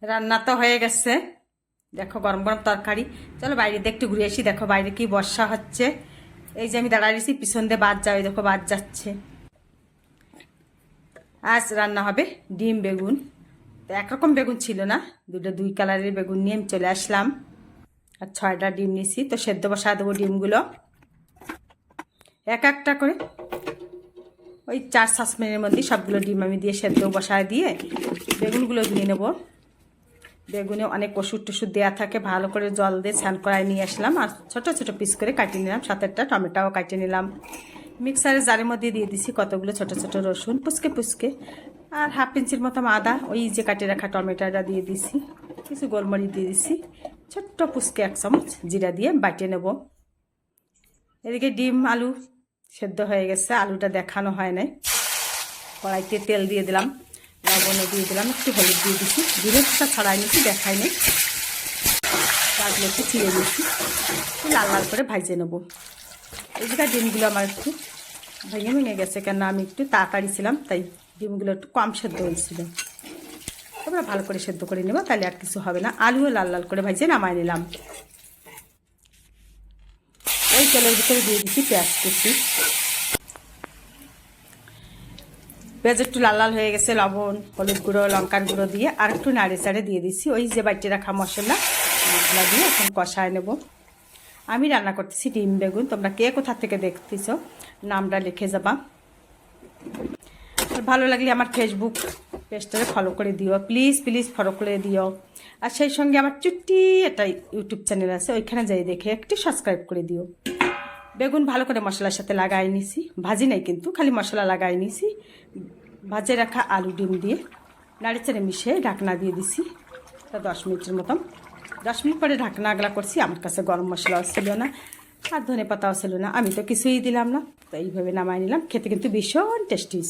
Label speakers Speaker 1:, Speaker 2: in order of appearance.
Speaker 1: রান্না তো হয়ে গেছে। দেখো গরম গরম তরকারি। চলো বাইরে দিয়ে একটু ঘুরে আসি। দেখো বাইরে কি বর্ষা হচ্ছে। এই যে আমি দাঁড়াইছি, পিছন দিয়ে বাদ যাবে, দেখো বাদ যাচ্ছে। আজ রান্না হবে ডিম বেগুন। তো একরকম বেগুন ছিল না, দুই কালারের বেগুন নিয়ে আমি চলে আসলাম। আর 6টা ডিম নিয়েছি, তো সেদ্ধ বসা দেবো ডিমগুলো এক একটা করে। ওই 4-5 মিনিটের মধ্যে সবগুলো ডিম আমি দিয়ে সেদ্ধ বসায় দিয়ে বেগুনগুলো ধুয়ে নেবো। বেগুনে অনেক ওষুধ টষুধ দেওয়া থাকে, ভালো করে জল দিয়ে স্নান করায় নিয়ে আসলাম। আর ছোট ছোট পিস করে কাটিয়ে নিলাম, 7-8টা টমেটোও কাটিয়ে নিলাম। মিক্সারের জারের মধ্যে দিয়ে দিছি কতগুলো ছোট ছোট রসুন পুচকে পুচকে, আর 1/2 ইঞ্চির মতো আদা, ওই যে কাটিয়ে রাখা টমেটোটা দিয়ে দিছি। কিছু গোলমরিচ দিয়ে দিছি, ছোট্ট পুচকে 1 চামচ জিরা দিয়ে বাটিয়ে নেব। এদিকে ডিম আলু সেদ্ধ হয়ে গেছে, আলুটা দেখানো হয় নাই। কড়াইতে তেল দিয়ে দিলাম, লবণও দিয়ে দিলাম, একটু হলুদ দিয়ে দিচ্ছি, ডিমেরটা ছড়াই নিচ্ছি, দেখাই নেই। তারপরে একটু চিড়ে দিচ্ছি, লাল লাল করে ভাজে নেবো। এদিকে ডিমগুলো আমার একটু ভেঙে ভেঙে গেছে, কেন আমি একটু তাড়াতাড়ি ছিলাম, তাই ডিমগুলো একটু কম সেদ্ধ হয়েছিল। তোমরা ভালো করে সেদ্ধ করে নেবো, তাহলে আর কিছু হবে না। আলুও লাল লাল করে ভাজে নামাই নিলাম। ওই তেলের ভিতরে দিয়ে দিচ্ছি পেঁয়াজ কুচি। পেঁয়াজ একটু লাল লাল হয়ে গেছে, লবণ হলুদ গুঁড়ো লঙ্কার গুঁড়ো দিয়ে আর একটু নাড়ে চাড়ে দিয়ে দিচ্ছি ওই যে বাটি রাখা মশলা দিয়ে এখন কষায় নেব। আমি রান্না করতেছি ডিম বেগুন। তোমরা কে কোথা থেকে দেখতেছ নামটা লিখে যাবা। ভালো লাগলে আমার ফেসবুক পেজটাকে ফলো করে দিও, প্লিজ প্লিজ ফলো করে দিও। আর সেই সঙ্গে আমার চুট্টি একটা ইউটিউব চ্যানেল আছে, ওইখানে যাই দেখে একটু সাবস্ক্রাইব করে দিও। বেগুন ভালো করে মশলার সাথে লাগাই নিছি, ভাজি নাই কিন্তু, খালি মশলা লাগাই নিছি। ভাজে রাখা আলু ডিম দিয়ে নাড়িচাড়ে মিশিয়ে ঢাকনা দিয়ে দিছি। তা 10 মিনিটের মতন, 10 মিনিট পরে ঢাকনা আগলা করছি। আমার কাছে গরম মশলাও ছিল না আর ধনে পাতাও ছিল না, আমি তো কিছুই দিলাম না। তো এইভাবে নামাই নিলাম। খেতে কিন্তু ভীষণ টেস্টি।